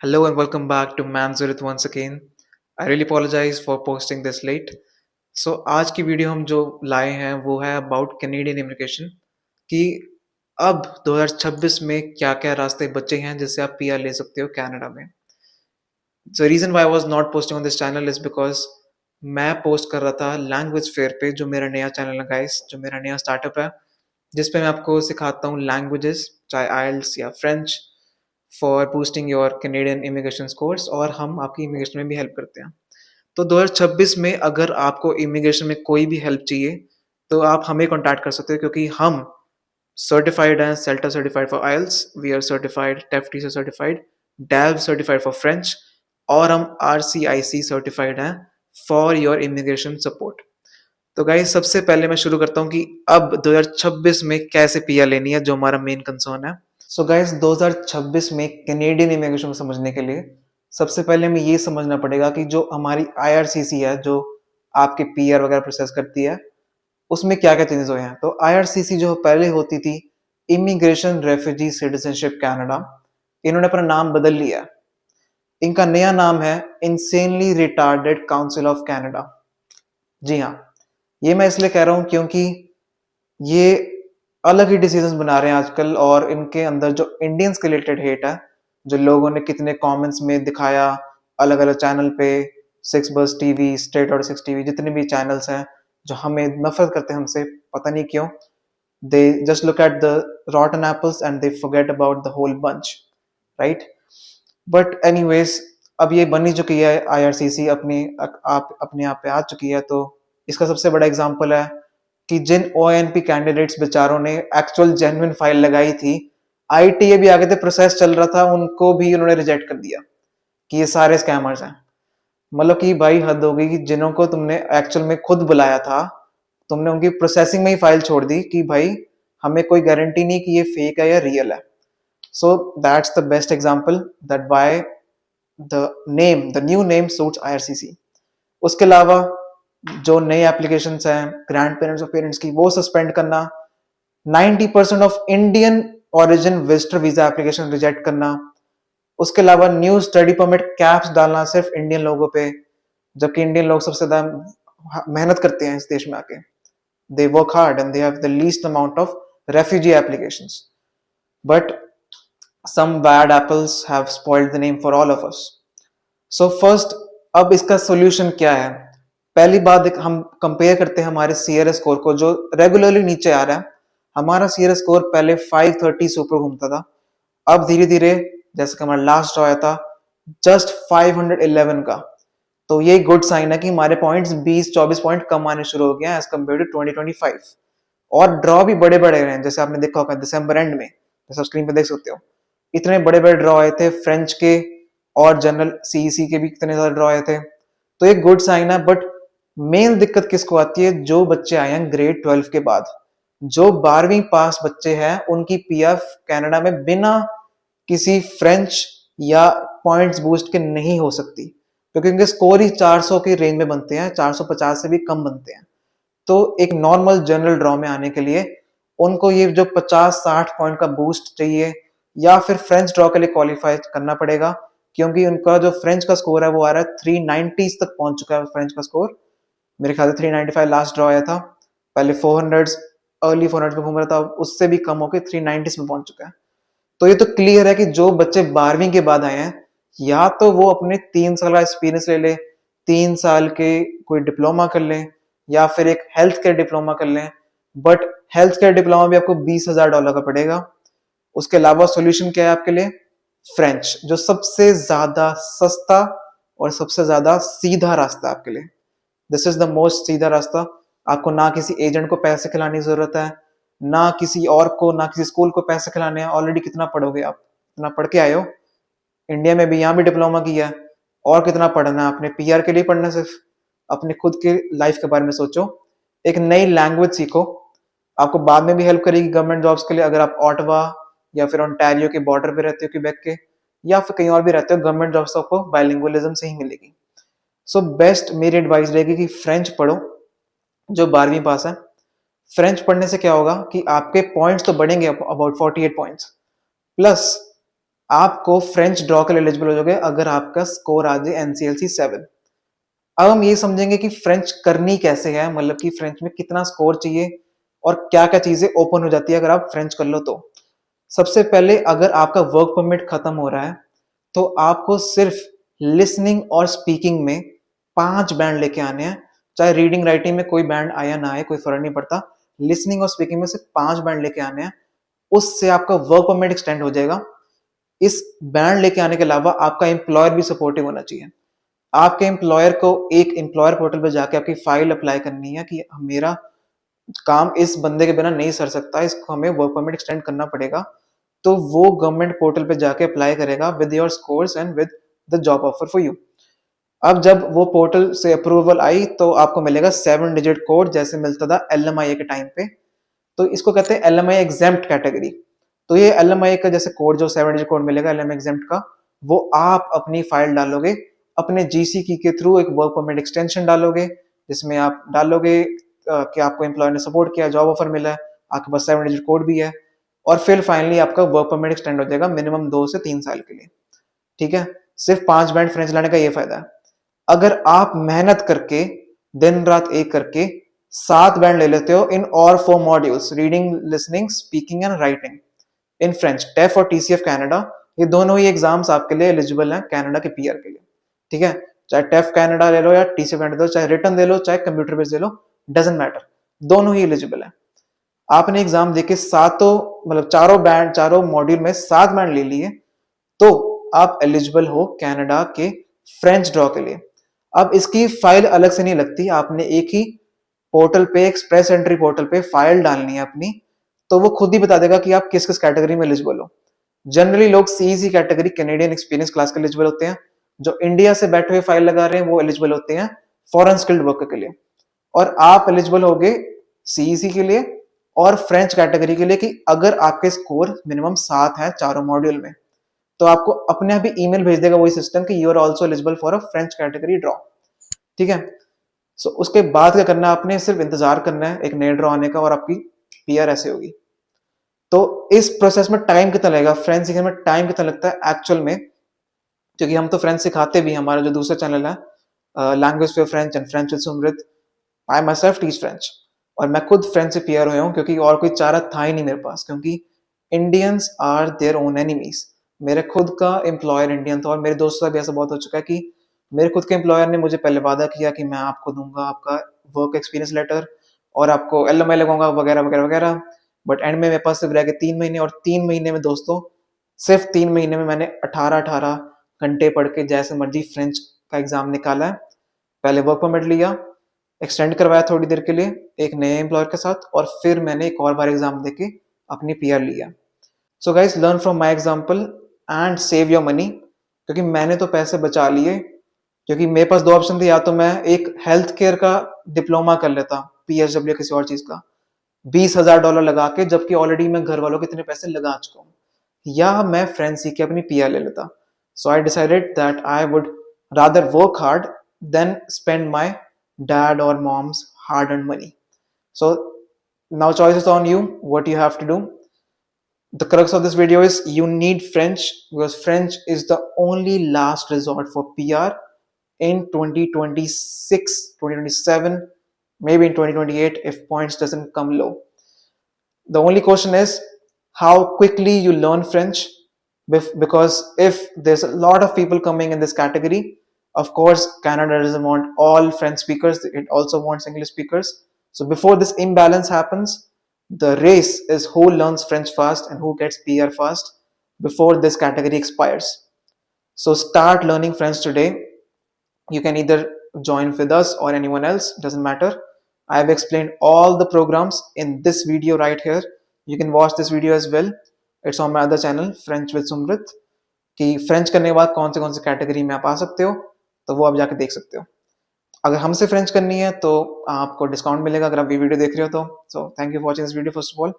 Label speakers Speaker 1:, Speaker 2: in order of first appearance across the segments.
Speaker 1: Hello and welcome back to Manzurit once again. I really apologize for posting this late. So आज की video हम जो लाए हैं वो है अबाउट कैनेडियन इमिग्रेशन कि अब 2026 में क्या क्या रास्ते बचे हैं जिससे आप पीआर ले सकते हो कनाडा में. The reason why I was not posting on this channel is because मैं पोस्ट कर रहा था लैंग्वेज फेयर पे, जो मेरा नया चैनल है गाइस, जो मेरा नया स्टार्टअप है, जिस पे मैं आपको सिखाता हूँ लैंग्वेजेस, चाहे आइल्स या French, for boosting your Canadian immigration scores, और हम आपकी इमिग्रेशन में भी हेल्प करते हैं. तो 2026 में अगर आपको इमिग्रेशन में कोई भी हेल्प चाहिए तो आप हमें कॉन्टैक्ट कर सकते हो, क्योंकि हम सर्टिफाइड हैं, CELTA certified for IELTS, we are certified, टेफटी से सर्टिफाइड, डेव सर्टिफाइड फॉर फ्रेंच, और हम RCIC सर्टिफाइड हैं फॉर योर इमिग्रेशन सपोर्ट. तो गाइस सबसे पहले मैं शुरू करता हूँ कि अब 2026 में कैसे पीआर लेनी है, जो हमारा मेन कंसर्न है. सो गाइस 2026 में कैनेडियन इमिग्रेशन को समझने के लिए सबसे पहले हमें ये समझना पड़ेगा कि जो हमारी IRCC है, जो आपके पीआर वगैरह प्रोसेस करती है, उसमें क्या क्या चेंजेस हुए हैं. तो IRCC जो पहले होती थी, इमिग्रेशन रेफ्यूजी सिटीजनशिप कनाडा, इन्होंने अपना नाम बदल लिया. इनका नया नाम है insanely retarded council of Canada. जी हाँ, ये मैं इसलिए कह रहा हूँ क्योंकि ये अलग ही डिसीजंस बना रहे हैं आजकल, और इनके अंदर जो इंडियंस के रिलेटेड हेट है, जो लोगों ने कितने कमेंट्स में दिखाया अलग अलग चैनल पे, सिक्स बस TV, straight out six TV, जितने भी चैनल्स हैं जो हमें नफरत करते हैं हमसे, पता नहीं क्यों. They just look at the rotten apples and they forget about the whole bunch, right. But anyways, अब ये बन ही चुकी है IRCC, आप अपने आप पे आ चुकी है. तो इसका सबसे बड़ा एग्जांपल है कि जिन ONP कैंडिडेट्स बेचारों ने एक्चुअल जेन्युइन फाइल लगाई थी, ITA भी आगे थे, प्रोसेस चल रहा था, उनको भी उन्होंने रिजेक्ट कर दिया कि ये सारे स्कैमर्स हैं. मतलब कि भाई हद हो गई कि जिन्हों को तुमने एक्चुअल में खुद बुलाया था, तुमने उनकी प्रोसेसिंग में ही फाइल छोड़ दी कि भाई हमें कोई गारंटी नहीं कि ये फेक है या रियल है. So that's the best example that why the new name suits IRCC. उसके अलावा जो नई एप्लीकेशंस हैं ग्रैंड पेरेंट्स और पेरेंट्स की, वो सस्पेंड करना, 90% of Indian origin visitor visa application reject करना, उसके अलावा न्यू स्टडी परमिट कैप्स डालना सिर्फ इंडियन लोगों पे, जबकि इंडियन लोग सबसे ज्यादा मेहनत करते हैं इस देश में आके. They work hard and they have the least amount of refugee applications, but some bad apples have spoiled the name for all of us. So first, अब इसका सोल्यूशन क्या है. पहली बात, हम कंपेयर करते हैं हमारे CRS स्कोर को, जो रेगुलरली नीचे आ रहा है. हमारा CRS स्कोर पहले 530 से ऊपर घूमता था, अब धीरे धीरे, जैसे कि हमारा लास्ट ड्रॉ आया था जस्ट 511 का, तो ये गुड साइन है कि हमारे पॉइंट्स 20-24 पॉइंट कम आने शुरू हो गए हैं एज कम्पेयर टू 2025. और ड्रॉ भी बड़े बड़े रहे हैं, जैसे आपने देखा होगा दिसंबर एंड में, जैसे आप स्क्रीन पे देख सकते हो, इतने बड़े बड़े ड्रॉ आए थे फ्रेंच के, और जनरल CEC के भी कितने सारे ड्रॉ आए थे. तो ये गुड साइन है. बट मेन दिक्कत किसको आती है, जो बच्चे आए हैं ग्रेड 12 के बाद, जो 12वीं पास बच्चे हैं, उनकी PF कनाडा में बिना किसी फ्रेंच या पॉइंट्स बूस्ट के नहीं हो सकती, क्योंकि उनके स्कोर ही 400 के रेंज में बनते हैं, 450 से भी कम बनते हैं. तो एक नॉर्मल जनरल ड्रॉ में आने के लिए उनको ये जो 50-60 पॉइंट का बूस्ट चाहिए, या फिर फ्रेंच ड्रॉ के लिए क्वालिफाई करना पड़ेगा, क्योंकि उनका जो फ्रेंच का स्कोर है वो आ रहा है 390 तक पहुंच चुका है. फ्रेंच का स्कोर मेरे ख्याल से 395 लास्ट ड्रॉ आया था, पहले 400 अर्ली 400 में घूम रहा था, उससे भी कम होकर 390 में पहुंच चुका है. तो ये तो क्लियर है कि जो बच्चे 12वीं के बाद आए हैं, या तो वो अपने 3 साल का एक्सपीरियंस ले ले, 3 साल के कोई डिप्लोमा कर लें, या फिर एक हेल्थ केयर डिप्लोमा कर लें. बट हेल्थ केयर डिप्लोमा भी आपको $20,000 का पड़ेगा. उसके अलावा सॉल्यूशन क्या है आपके लिए, फ्रेंच, जो सबसे ज्यादा सस्ता और सबसे ज्यादा सीधा रास्ता आपके लिए. दिस इज द मोस्ट सीधा रास्ता. आपको ना किसी एजेंट को पैसे खिलाने की जरूरत है, ना किसी और को, ना किसी स्कूल को पैसे खिलाने हैं. ऑलरेडी कितना पढ़ोगे आप, इतना पढ़ के आए हो, इंडिया में भी, यहाँ भी डिप्लोमा किया है, और कितना पढ़ना है आपने, PR के लिए पढ़ना. सिर्फ अपने खुद के लाइफ के बारे में सोचो, एक नई लैंग्वेज सीखो, आपको बाद में भी हेल्प करेगी गवर्नमेंट जॉब्स के लिए. अगर आप ऑटवा या फिर ओंटारियो के बॉर्डर पे रहते हो, क्यूबेक के, या फिर कहीं और भी रहते हो, गवर्नमेंट जॉब्स आपको बाइलिंगुअलिज्म से ही मिलेगी. सो बेस्ट मेरी एडवाइस रहेगी कि फ्रेंच पढ़ो, जो 12वीं पास है. फ्रेंच पढ़ने से क्या होगा कि आपके पॉइंट्स तो बढ़ेंगे, अबाउट 48 पॉइंट्स, प्लस आपको फ्रेंच ड्रॉ के लिए एलिजिबल हो जाओगे अगर आपका स्कोर आ जाए NCLC 7। अब हम ये समझेंगे कि फ्रेंच करनी कैसे है, मतलब कि फ्रेंच में कितना स्कोर चाहिए और क्या क्या चीजें ओपन हो जाती है अगर आप फ्रेंच कर लो तो। सबसे पहले अगर आपका वर्क परमिट खत्म हो रहा है तो आपको सिर्फ लिसनिंग और स्पीकिंग में 5 बैंड लेके आने हैं। चाहे रीडिंग राइटिंग में कोई बैंड आया ना आए, कोई फर्क नहीं पड़ता। लिसनिंग और स्पीकिंग में सिर्फ 5 बैंड लेके आने हैं, उससे आपका वर्क परमिट एक्सटेंड हो जाएगा। इस बैंड लेके आने के अलावा आपका एम्प्लॉयर भी सपोर्टिव होना चाहिए। आपके एम्प्लॉयर को एक एम्प्लॉयर पोर्टल पर जाके आपकी फाइल अप्लाई करनी है कि मेरा काम इस बंदे के बिना नहीं सर सकता, इसको हमें वर्क परमिट एक्सटेंड करना पड़ेगा। तो वो गवर्नमेंट पोर्टल पे जाके अप्लाई करेगा with your scores and with the job offer for you. अब जब वो पोर्टल से अप्रूवल आई तो आपको मिलेगा 7 डिजिट कोड, जैसे मिलता था LMIA के टाइम पे। तो इसको कहते हैं LMIA एग्जेम्प्ट कैटेगरी। तो ये LMIA का जैसे कोड, जो 7 डिजिट कोड मिलेगा LMIA एग्जेम्प्ट का, वो आप अपनी फाइल डालोगे, अपने GC की के थ्रू एक वर्क परमिट एक्सटेंशन डालोगे, जिसमें आप डालोगे कि आपको एम्प्लॉयर ने सपोर्ट किया, जॉब ऑफर मिला है, आपके पास 7 डिजिट कोड भी है, और फिर फाइनली आपका वर्क परमिट एक्सटेंड हो जाएगा मिनिमम 2 से 3 साल के लिए। ठीक है, सिर्फ 5 बैंड फ्रेंच लाने का ये फायदा है। अगर आप मेहनत करके दिन रात एक करके 7 बैंड ले लेते हो इन और 4 modules, reading, listening, speaking and writing in French, TEF और TCF कनाडा, ये दोनों ही एग्जाम्स आपके लिए एलिजिबल हैं कनाडा के PR के लिए। ठीक है, चाहे टेफ कनाडा ले लो या TCF कनाडा दो, चाहे रिटर्न दे लो चाहे computer based they low, doesn't matter, दोनों ही एलिजिबल है। आपने एग्जाम देके सातों, मतलब चारों मॉड्यूल में 7 बैंड ले लिए तो आप एलिजिबल हो कनाडा के फ्रेंच ड्रॉ के लिए। अब इसकी फाइल अलग से नहीं लगती, आपने एक ही पोर्टल पे, एक्सप्रेस एंट्री पोर्टल पे फाइल डालनी है अपनी, तो वो खुद ही बता देगा कि आप किस किस कैटेगरी में एलिजिबल हो। जनरली लोग CEC category, Canadian experience class के एलिजिबल होते हैं। जो इंडिया से बैठे हुए फाइल लगा रहे हैं वो एलिजिबल होते हैं फॉरेन स्किल्ड वर्कर के लिए। और आप एलिजिबल होगे CEC के लिए और फ्रेंच कैटेगरी के लिए कि अगर आपके स्कोर मिनिमम 7 है चारों मॉड्यूल में, तो आपको अपने आप ही ईमेल भेज देगा वही सिस्टम कि you are also eligible for a French category draw. ठीक है, सो उसके बाद क्या करना है, आपने सिर्फ इंतजार करना है एक नए ड्रॉ आने का और आपकी PR ऐसे होगी। तो इस प्रोसेस में टाइम कितना लगेगा, फ्रेंच सीखने में टाइम कितना लगता है एक्चुअल में, क्योंकि हम तो फ्रेंच सिखाते भी, हमारा जो दूसरा चैनल है language for French and French with Sumrit, I myself teach French, और मैं खुद फ्रेंच से PR हुआ हूँ क्योंकि और कोई चारा था ही नहीं मेरे पास, क्योंकि Indians are their own enemies. मेरे खुद का एम्प्लॉयर इंडियन था और मेरे दोस्तों का भी ऐसा बहुत हो चुका है कि मेरे खुद के एम्प्लॉयर ने मुझे पहले वादा किया कि मैं आपको दूंगा आपका वर्क एक्सपीरियंस लेटर और आपको LMI लगाऊंगा वगैरह वगैरह वगैरह, बट एंड में मेरे पास सिर्फ रह गए 3 महीने, और 3 महीने में दोस्तों, सिर्फ 3 महीने में मैंने 18-18 घंटे पढ़ के जैसे मर्जी फ्रेंच का एग्जाम निकाला है। पहले वर्क परमिट लिया, एक्सटेंड करवाया थोड़ी देर के लिए एक नए एम्प्लॉयर के साथ, और फिर मैंने एक और बार एग्जाम देके अपनी PR लिया। So guys, learn from my example and save your money, क्योंकि मैंने तो पैसे बचा लिए, क्योंकि मेरे पास 2 ऑप्शन थे, या तो मैं एक हेल्थ केयर का डिप्लोमा कर लेता, PSW किसी और चीज का $20,000 लगा के, जबकि ऑलरेडी मैं घर वालों के इतने पैसे लगा चुका हूँ, या मैं फ्रेंच सीख के अपनी PR ले लेता। So I decided that I would rather work hard than spend my dad or mom's hard earned money. So now choice is on you, what you have to do. The crux of this video is you need French, because French is the only last resort for PR in 2026, 2027, maybe in 2028 if points doesn't come low. The only question is how quickly you learn French, because if there's a lot of people coming in this category, of course Canada doesn't want all French speakers, it also wants English speakers. So before this imbalance happens, the race is who learns French fast and who gets PR fast before this category expires. So start learning French today. You can either join with us or anyone else, doesn't matter. I have explained all the programs in this video right here. You can watch this video as well. It's on my other channel, French with Sumrit, कि French करने के बाद कौन से category में आप आ सकते हो, तो वो आप जाके देख सकते हो। अगर हमसे फ्रेंच करनी है तो आपको डिस्काउंट मिलेगा अगर आप ये वीडियो देख रहे हो तो। So thank you for watching this video first of all,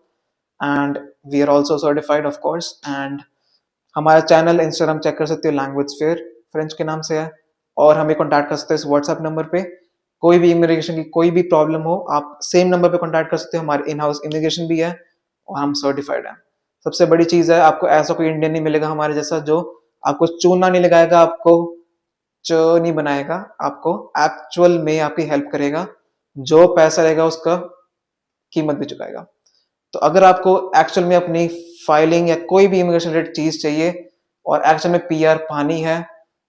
Speaker 1: and we are also certified of course, and हमारा चैनल इंस्टाग्राम चेक कर सकते हो, लैंग्वेज फेयर फ्रेंच के नाम से है, और हमें कॉन्टैक्ट कर सकते हो इस व्हाट्सएप नंबर पे। कोई भी इमिग्रेशन की कोई भी प्रॉब्लम हो, आप सेम नंबर पे कॉन्टैक्ट कर सकते हो, हमारे इन हाउस इमिग्रेशन भी है और हम सर्टिफाइड हैं। सबसे बड़ी चीज़ है, आपको ऐसा कोई इंडियन नहीं मिलेगा हमारे जैसा जो आपको चूना नहीं लगाएगा, आपको च नहीं बनाएगा, आपको एक्चुअल में आपकी हेल्प करेगा। जो पैसा रहेगा उसका कीमत भी चुकाएगा। तो अगर आपको एक्चुअल में अपनी फाइलिंग या कोई भी इमिग्रेशन रिलेटेड चीज़ चाहिए और एक्चुअल में पीआर पानी है,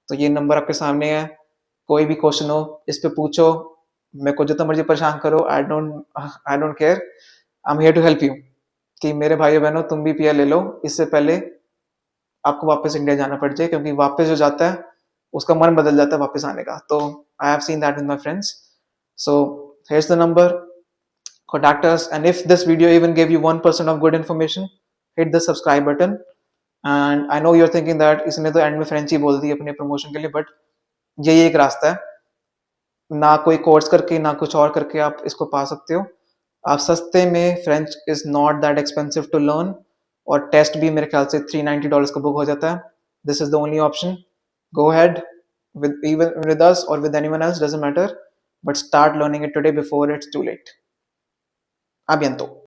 Speaker 1: तो ये नंबर आपके सामने है। कोई भी क्वेश्चन हो इस पे पूछो, मेरे को जितना मर्जी परेशान करो, I don't care, I am here to help you. कि मेरे भाइयों बहनों, तुम भी पीआर ले लो इससे पहले आपको वापस इंडिया जाना पड़ जाए, क्योंकि वापस जो जाता है उसका मन बदल जाता है वापस आने का। तो I have seen that with my friends. So here's the number, contact us, and if this video even gave you 1% of good information, hit the subscribe button. And I know you're thinking that इसने तो and में French ही बोल दी अपने promotion के लिए, but यही एक रास्ता है, ना कोई कोर्स करके ना कुछ और करके आप इसको पा सकते हो। आप सस्ते में, French is not that expensive to learn, और टेस्ट भी मेरे ख्याल से $390 का बुक हो जाता है। This is the only option. Go had with even with us or with anyone else, doesn't matter, but start learning it today before it's too late. A bientôt.